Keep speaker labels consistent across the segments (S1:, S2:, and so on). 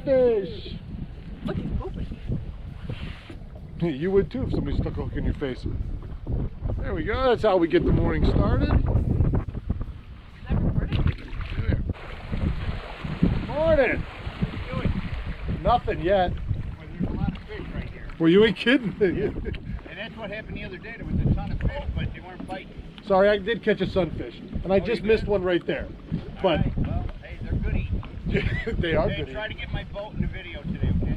S1: fish.
S2: Look, he's pooping.
S1: You would too if somebody stuck a hook in your face. There we go. That's how we get the morning started.
S2: Is that recording?
S1: There. Morning.
S3: What are you doing?
S1: Nothing yet.
S3: Well, there's a lot of fish right here.
S1: Well, you ain't kidding.
S3: And that's what happened the other day. There was a ton of fish, but they weren't biting.
S1: Sorry, I did catch a sunfish, and I just missed one right there. But
S3: All right, well, hey, they're good eating.
S1: they are
S3: Hey,
S1: good.
S3: try to get my boat in the video today, okay?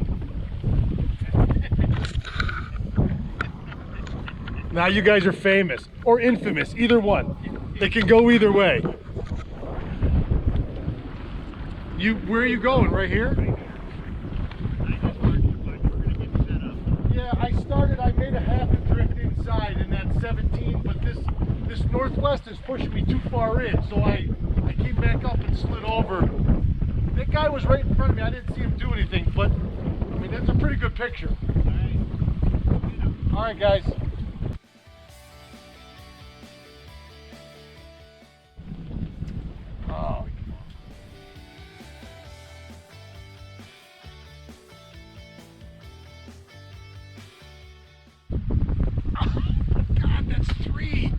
S1: Now you guys are famous or infamous, either one. They can go either way. Where are you going? Right here? Yeah, I made a half a drift inside in that 17, but this northwest is pushing me too far in, so I came back up and slid over. That guy was right in front of me. I didn't see him do anything, but I mean, that's a pretty good picture. All right, guys. Oh. God, that's 3.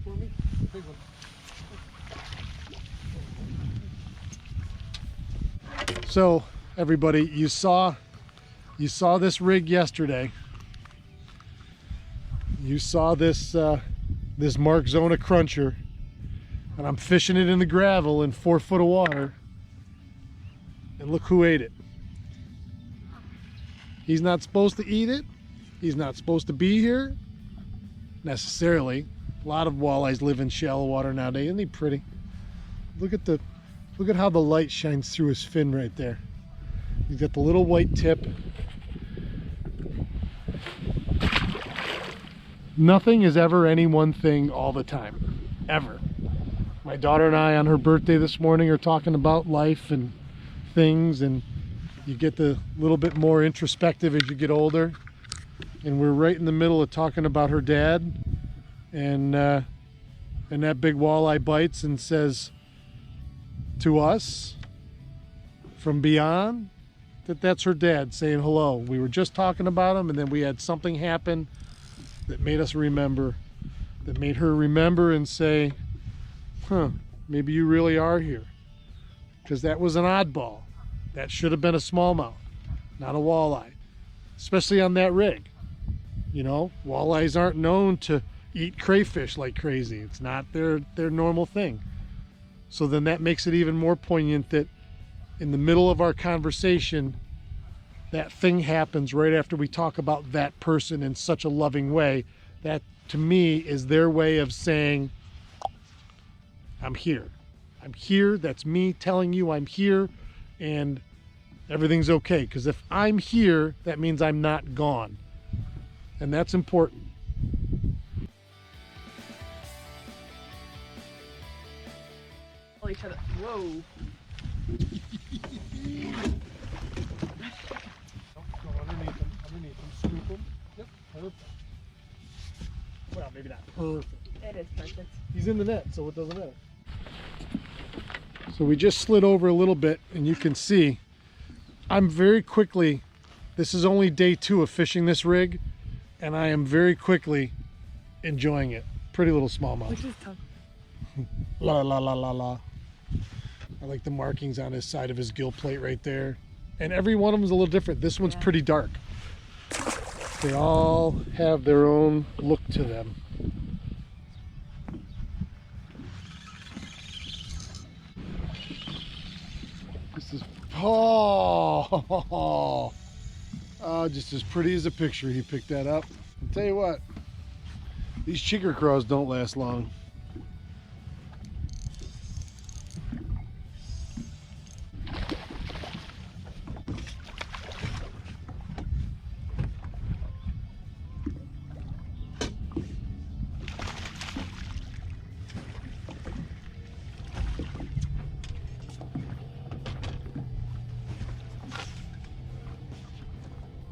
S1: For me? Big one. So, everybody, you saw this rig yesterday. You saw this this Mark Zona cruncher, and I'm fishing it in the gravel in 4 foot of water. And look who ate it. He's not supposed to eat it. He's not supposed to be here necessarily. A lot of walleyes live in shallow water nowadays. Isn't he pretty? Look at how the light shines through his fin right there. He's got the little white tip. Nothing is ever any one thing all the time, ever. My daughter and I on her birthday this morning are talking about life and things, and you get the little bit more introspective as you get older, and we're right in the middle of talking about her dad, and that big walleye bites and says to us from beyond that that's her dad saying hello. We were just talking about him, and then we had something happen that made us remember, that made her remember and say, huh, maybe you really are here. Because that was an oddball. That should have been a smallmouth, not a walleye. Especially on that rig. You know, walleyes aren't known to eat crayfish like crazy. It's not their normal thing. So then that makes it even more poignant that in the middle of our conversation, that thing happens right after we talk about that person in such a loving way. That to me is their way of saying, I'm here. I'm here. That's me telling you I'm here, and everything's okay. Because if I'm here, that means I'm not gone. And that's important.
S2: Each other. Whoa.
S1: Go underneath them, scoop them. Yep, perfect. Well, maybe not perfect.
S2: It is perfect.
S1: He's in the net, so it doesn't matter. So we just slid over a little bit, and you can see I'm very quickly, this is only day 2 of fishing this rig, and I am very quickly enjoying it. Pretty little smallmouth.
S2: Which is tough.
S1: La la la la la. I like the markings on his side of his gill plate right there. And every one of them is a little different. This one's pretty dark. They all have their own look to them. This is, oh, just as pretty as a picture. He picked that up. I'll tell you what, these chigger craws don't last long.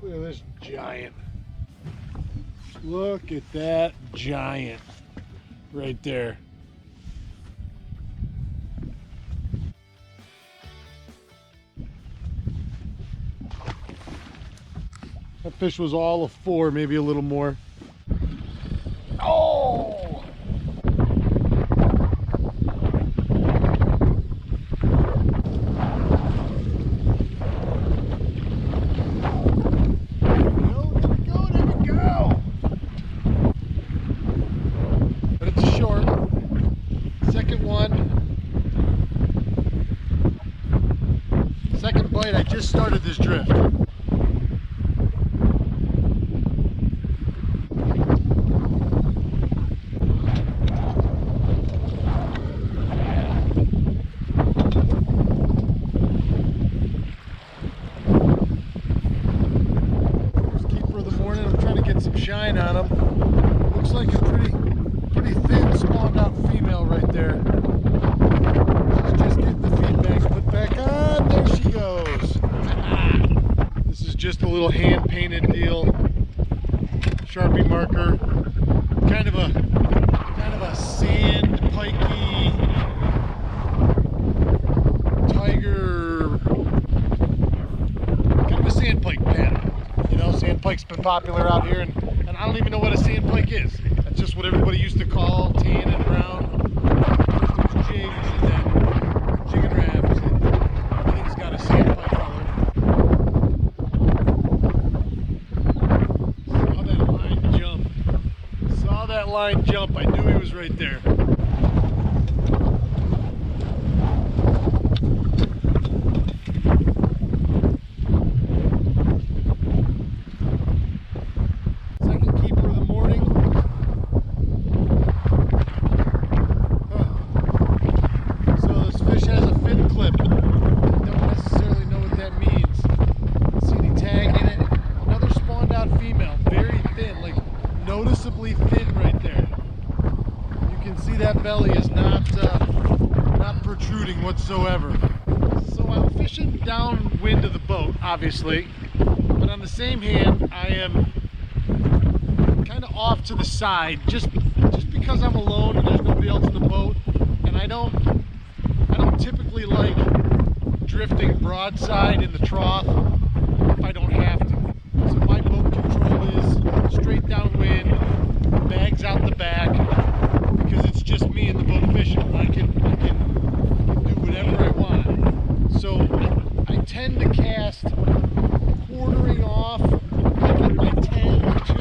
S1: Look at this giant. Look at that giant. right there. That fish was all of 4, maybe a little more. Oh! There we go! But it's a short. Second one. Second bite, I just started this drift. Shine on them. Looks like a pretty thin spawned out female right there. She's just getting the feedback put back on. There she goes. This is just a little hand painted deal. Sharpie marker. Kind of a sand pikey tiger. Kind of a sand pike pattern. You know, sandpike's been popular out here, and I don't even know what a sandpike is. That's just what everybody used to call tan and brown. There's jigs and then jig and wraps, and everything's got a sandpike color. Saw that line jump. Saw that line jump. I knew he was right there. That belly is not protruding whatsoever. So I'm fishing downwind of the boat, obviously, but on the same hand, I am kind of off to the side, just because I'm alone and there's nobody else in the boat, and I don't typically like drifting broadside in the trough if I don't have to. So my boat control is straight downwind, bags out the back. Because it's just me in the boat fishing. I can do whatever I want. So I tend to cast quartering off, like at my 10 or 2.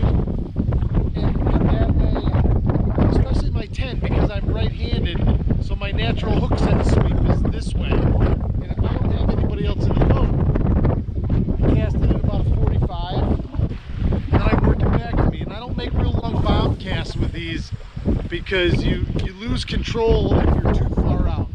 S1: And that way, especially my 10, because I'm right-handed, so my natural hook set sweep is this way. And if I don't have anybody else in the boat, I cast it at about a 45, and then I work it back to me. And I don't make real long bomb casts with these, because you lose control if you're too far out.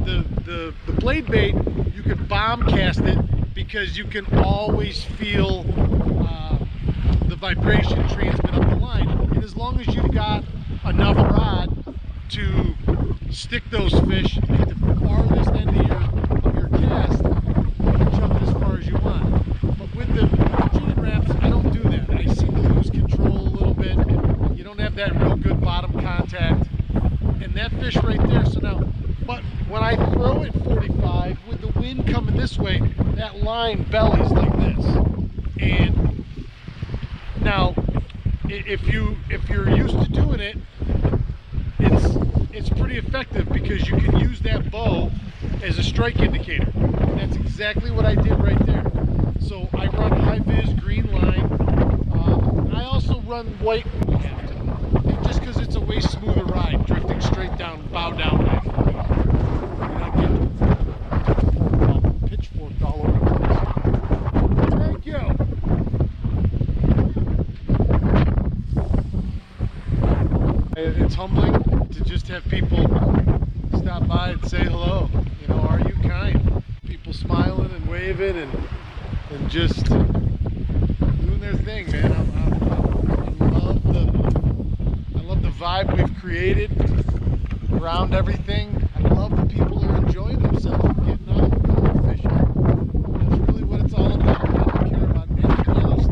S1: The blade bait, you can bomb cast it because you can always feel the vibration transmit up the line. And as long as you've got enough rod to stick those fish at the farthest end of your cast, you can jump it as far as you want. But with the jig and wraps, I don't do that. I seem to lose control a little bit. You don't have that real good bottom contact, and that fish right there. So now, but when I throw it 45 with the wind coming this way, that line bellies like this. And now, if you're used to doing it, it's pretty effective because you can use that bow as a strike indicator. And that's exactly what I did right there. So I run high vis green line. I also run white when we have to, just because it's a way smoother ride, drifting straight down, bow down. You're not getting pitchforked all over the place. Thank you. It's humbling to just have people stop by and say hello. You know, are you kind? People smiling and waving and just doing their thing, man. I love the vibe we've created around everything. I love the people who are enjoying themselves and getting out and going fishing. That's really what it's all about. I don't care about anything else.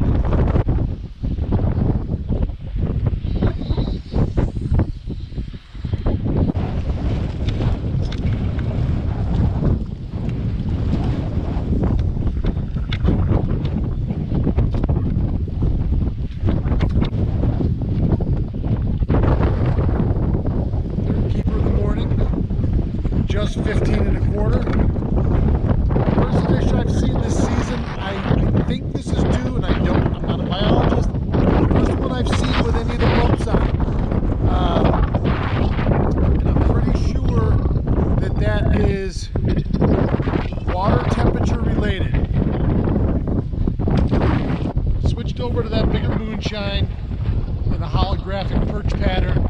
S1: just 15 and a quarter. First fish I've seen this season, I think this is due, and I'm not a biologist. First one I've seen with any of the boats on. And I'm pretty sure that that is water temperature related. Switched over to that bigger moonshine and a holographic perch pattern.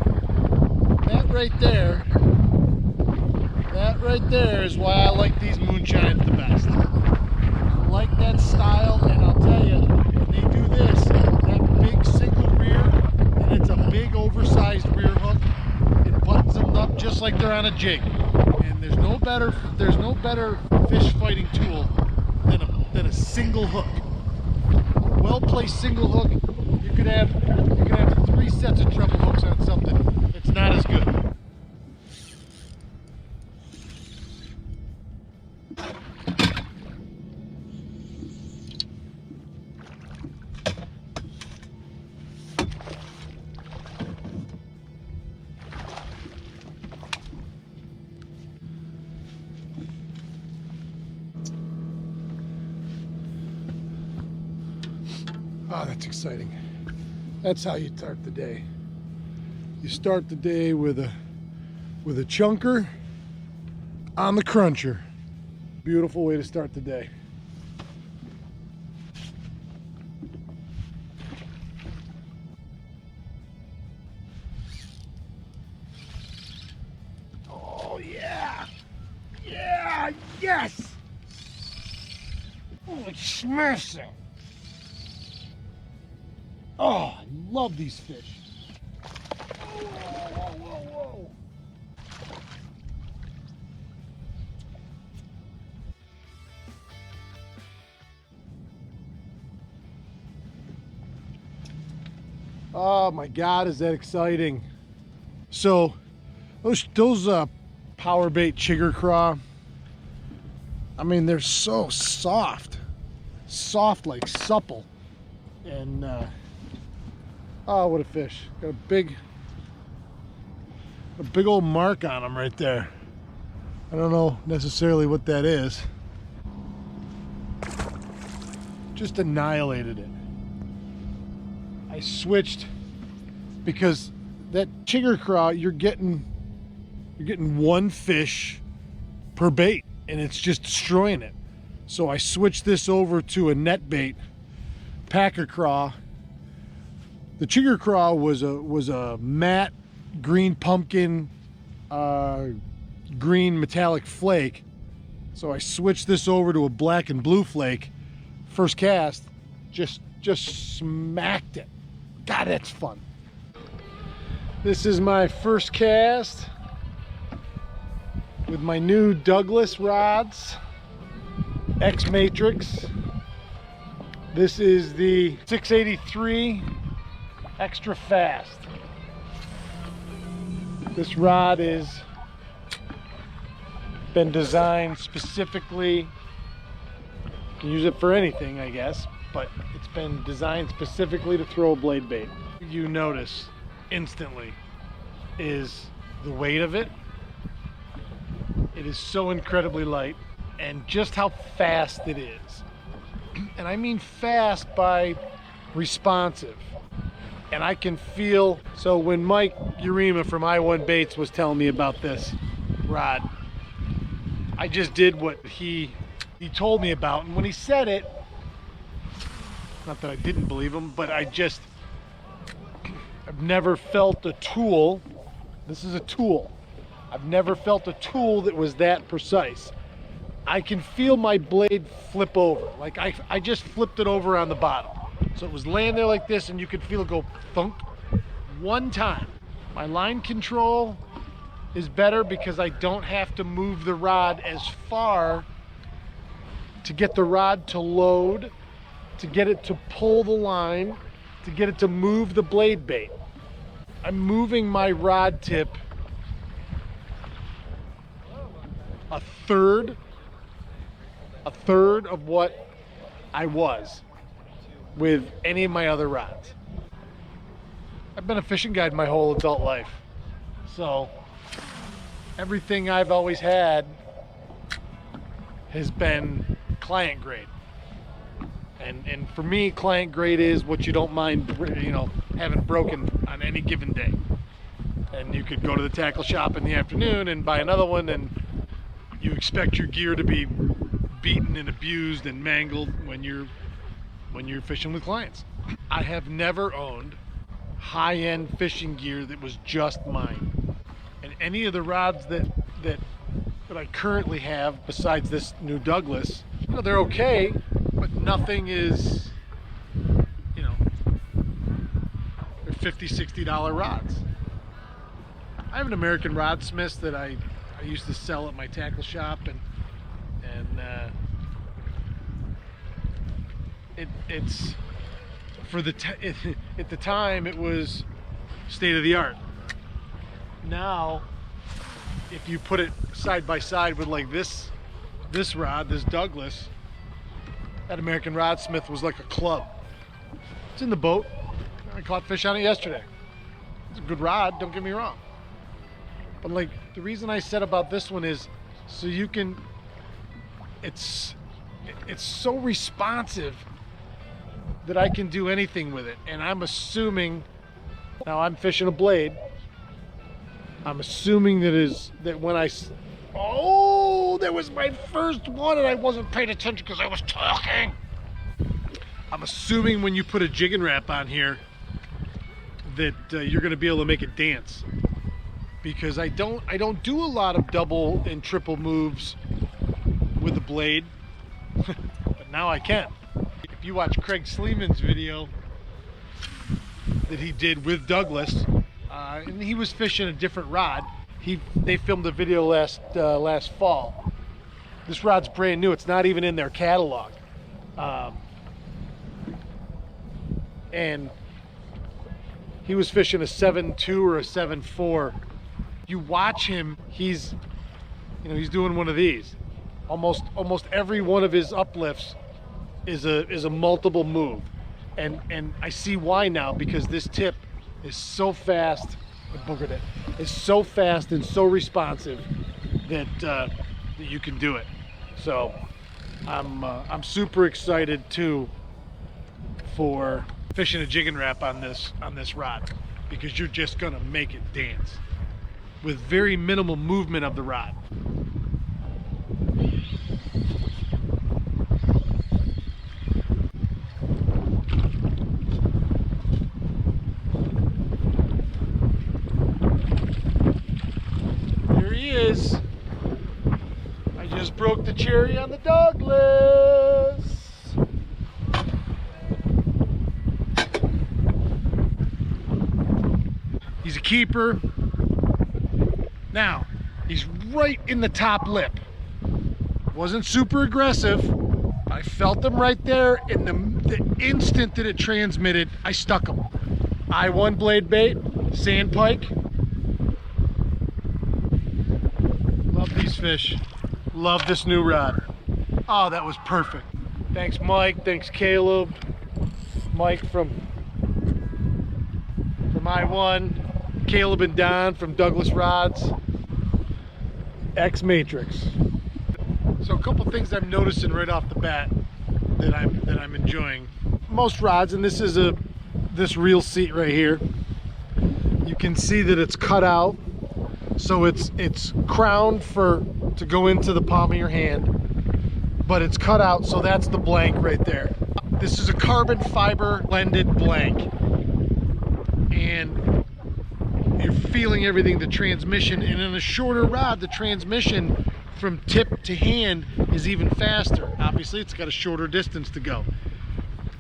S1: That right there is why I like these moonshines the best. I like that style, and I'll tell you, when they do this, that big single rear, and it's a big oversized rear hook, it buttons them up just like they're on a jig. And there's no better fish fighting tool than a single hook. A well-placed single hook, you could have 3 sets of treble hooks on something. It's not as good. Oh, that's exciting. That's how you start the day. You start the day with a chunker on the cruncher. Beautiful way to start the day. Oh yeah! Yeah! Yes! Holy smashing! Oh, I love these fish. Whoa, whoa, whoa, whoa. Oh my God, is that exciting. So those power bait chigger craw, I mean, they're so soft like supple. And oh, what a fish. Got a big old mark on him right there. I don't know necessarily what that is. Just annihilated it. I switched because that chigger craw, you're getting one fish per bait, and it's just destroying it. So I switched this over to a net bait packer craw. The chigger craw was a matte green pumpkin, green metallic flake. So I switched this over to a black and blue flake. First cast, just smacked it. God, that's fun. This is my first cast with my new Douglas rods, X Matrix. This is the 683 Extra Fast. This rod is been designed specifically, you can use it for anything, I guess, but it's been designed specifically to throw a blade bait. You notice instantly is the weight of it. It is so incredibly light, and just how fast it is. And I mean fast by responsive. And I can feel, so when Mike Urema from I1 Baits was telling me about this rod, I just did what he told me about. And when he said it, not that I didn't believe him, but I've never felt a tool. This is a tool. I've never felt a tool that was that precise. I can feel my blade flip over. Like I just flipped it over on the bottom. So it was laying there like this, and you could feel it go thunk one time. My line control is better because I don't have to move the rod as far to get the rod to load, to get it to pull the line, to get it to move the blade bait. I'm moving my rod tip a third of what I was with any of my other rods. I've been a fishing guide my whole adult life. So everything I've always had has been client grade. And for me, client grade is what you don't mind, having broken on any given day. And you could go to the tackle shop in the afternoon and buy another one, and you expect your gear to be beaten and abused and mangled when you're fishing with clients. I have never owned high-end fishing gear that was just mine. And any of the rods that I currently have, besides this new Douglas, they're okay, but nothing is, they're $50, $60 rods. I have an American Rodsmith that I used to sell at my tackle shop, and it's for at the time it was state of the art. Now, if you put it side by side with like this rod, this Douglas, that American Rodsmith was like a club. It's in the boat. I caught fish on it yesterday. It's a good rod, don't get me wrong. But like, the reason I said about this one is so you can, it's so responsive that I can do anything with it. And I'm assuming, now I'm fishing a blade, I'm assuming that when that was my first one and I wasn't paying attention because I was talking. I'm assuming when you put a jigging wrap on here that you're gonna be able to make it dance. Because I don't do a lot of double and triple moves with the blade, but now I can. If you watch Craig Sleeman's video that he did with Douglas, and he was fishing a different rod. They filmed a video last fall. This rod's brand new. It's not even in their catalog. And he was fishing a 7.2 or a 7.4. You watch him, he's doing one of these. Almost every one of his uplifts is a multiple move, and I see why now, because this tip is so fast. I boogered it. It's so fast and so responsive that you can do it. So I'm super excited too for fishing a jigging wrap on this rod, because you're just gonna make it dance with very minimal movement of the rod. Here he is. I just broke the cherry on the Douglas. He's a keeper. Now, he's right in the top lip. Wasn't super aggressive. I felt him right there, and the instant that it transmitted, I stuck him. I1 blade bait, sandpike. Love these fish. Love this new rod. Oh, that was perfect. Thanks, Mike. Thanks, Caleb. Mike from I1. Caleb and Don from Douglas Rods. X Matrix. So a couple things I'm noticing right off the bat that I'm enjoying. Most rods, and this is this reel seat right here, you can see that it's cut out, so it's crowned to go into the palm of your hand, but it's cut out, so that's the blank right there. This is a carbon fiber blended blank, and you're feeling everything, the transmission, and in a shorter rod, the transmission from tip to hand is even faster. Obviously, it's got a shorter distance to go.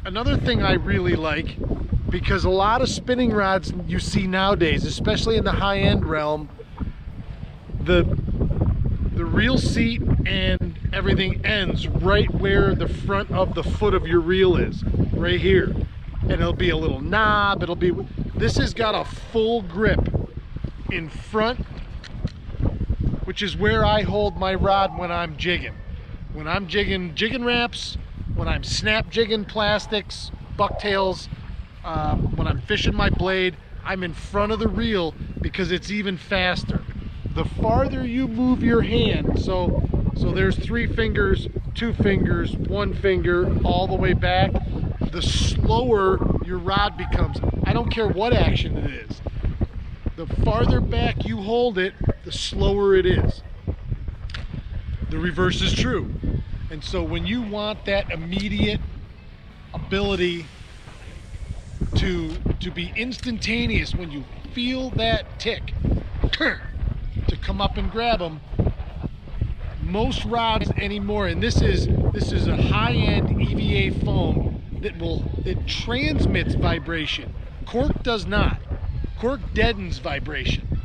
S1: Another thing I really like, because a lot of spinning rods you see nowadays, especially in the high-end realm, the reel seat and everything ends right where the front of the foot of your reel is, right here. And it'll be a little knob, this has got a full grip in front, which is where I hold my rod when I'm jigging. When I'm jigging jigging wraps, when I'm snap jigging plastics, bucktails, when I'm fishing my blade, I'm in front of the reel because it's even faster. the farther you move your hand, so there's 3 fingers, 2 fingers, 1 finger, all the way back, the slower your rod becomes. I don't care what action it is. The farther back you hold it, the slower it is. The reverse is true. And so when you want that immediate ability to be instantaneous, when you feel that tick to come up and grab them, most rods anymore, and this is a high-end EVA foam that transmits vibration. Cork does not. Cork deadens vibration,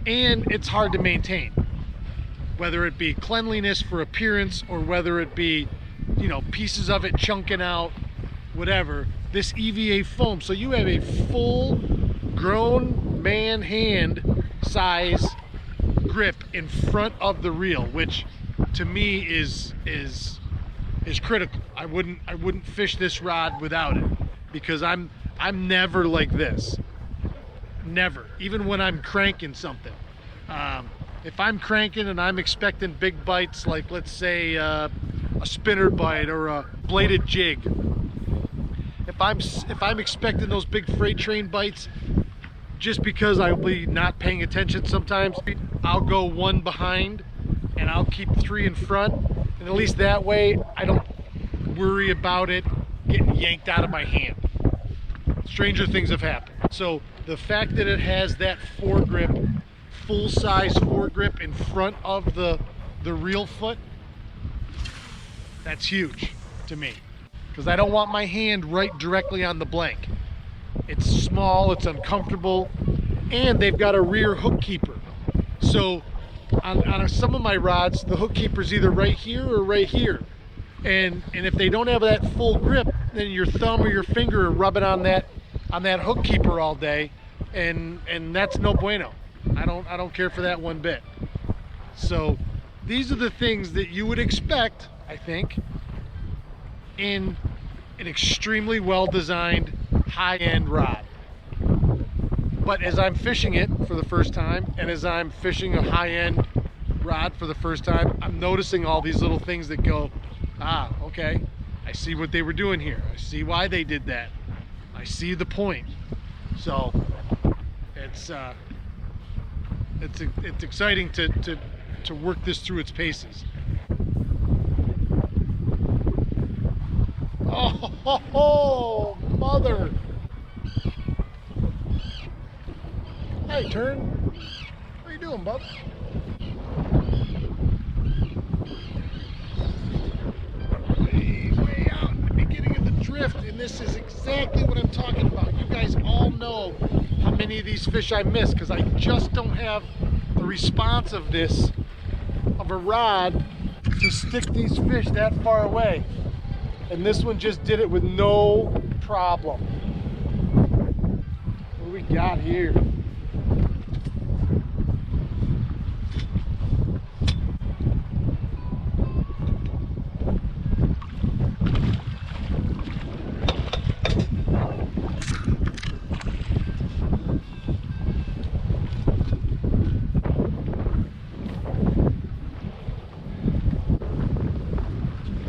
S1: and it's hard to maintain, whether it be cleanliness for appearance or whether it be, you know, pieces of it chunking out, whatever. This EVA foam, so you have a full grown man hand size grip in front of the reel, which to me is critical. I wouldn't fish this rod without it, because I'm never like this. Never. Even when I'm cranking something. If I'm cranking and I'm expecting big bites, like let's say a spinner bite or a bladed jig, if I'm expecting those big freight train bites, just because I'll be not paying attention sometimes, I'll go 1 behind and I'll keep 3 in front, and at least that way I don't worry about it getting yanked out of my hand. Stranger things have happened. So the fact that it has that foregrip, full-size foregrip in front of the reel foot, that's huge to me, because I don't want my hand right directly on the blank. It's small, it's uncomfortable, and they've got a rear hook keeper. So on some of my rods, the hook keeper's either right here or right here. And if they don't have that full grip, then your thumb or your finger are rubbing on that hook keeper all day, and that's no bueno. I don't care for that one bit. So these are the things that you would expect, I think, in an extremely well-designed high-end rod. But as I'm fishing it for the first time, and as I'm fishing a high-end rod for the first time, I'm noticing all these little things that go, ah, okay, I see what they were doing here. I see why they did that. I see the point. So it's exciting to work this through its paces. Oh, mother! Hey, turn. What are you doing, bub? Way out in the beginning of the drift, and this is exactly what I'm talking about. You guys all know how many of these fish I miss, because I just don't have the responsiveness of a rod to stick these fish that far away. And this one just did it with no problem. What do we got here?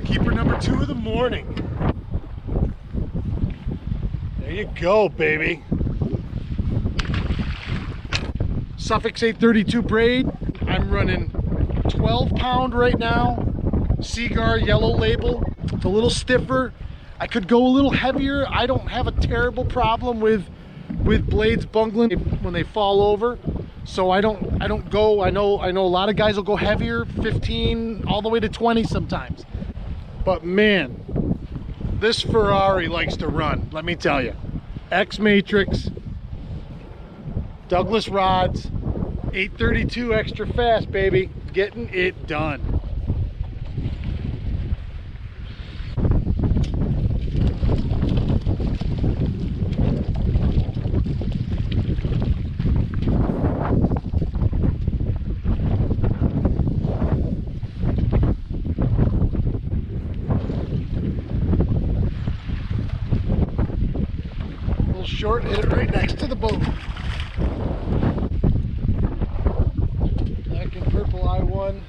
S1: Keeper number 2 of the morning. There you go, baby. Suffix 832 braid. I'm running 12-pound right now. Seaguar yellow label. It's a little stiffer. I could go a little heavier. I don't have a terrible problem with blades bungling when they fall over. So I don't go. I know a lot of guys will go heavier, 15 all the way to 20 sometimes. But man, this Ferrari likes to run, let me tell you. X Matrix, Douglas rods, 832 extra fast, baby. Getting it done. Short, hit it right next to the boat. run.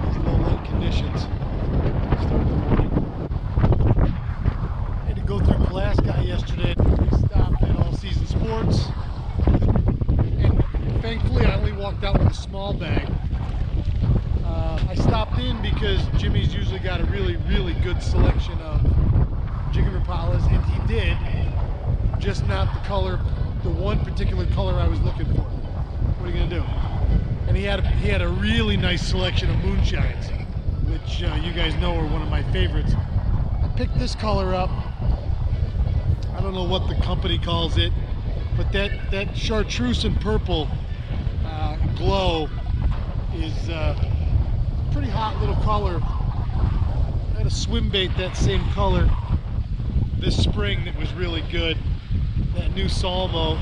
S1: These low light conditions. Start the morning. Had to go through Pulaski yesterday. We stopped at All Season Sports. And thankfully I only walked out with a small bag. I stopped in because Jimmy's usually got a really good selection of jig and rapalas, and he did, just not the color, the one particular color I was looking for. What are you gonna do? And he had a really nice selection of moonshines, which you guys know are one of my favorites. I picked this color up. I don't know what the company calls it, but that chartreuse and purple glow is pretty hot little color. I had a swim bait that same color this spring that was really good. That new Salmo.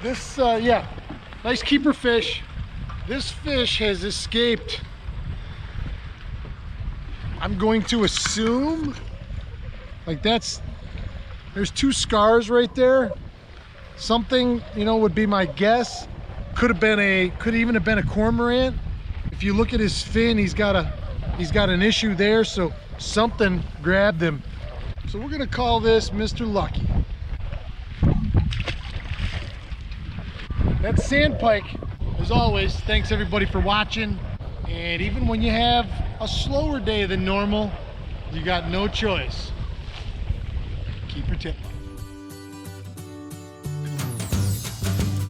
S1: This, yeah, nice keeper fish. This fish has escaped. I'm going to assume, like there's two scars right there. Something, you know, would be my guess. Could even have been a cormorant. If you look at his fin, he's got an issue there, so something grabbed him. So we're gonna call this Mr. Lucky. That's Sandpike. As always, thanks everybody for watching. And even when you have a slower day than normal, you got no choice. Keep your tip.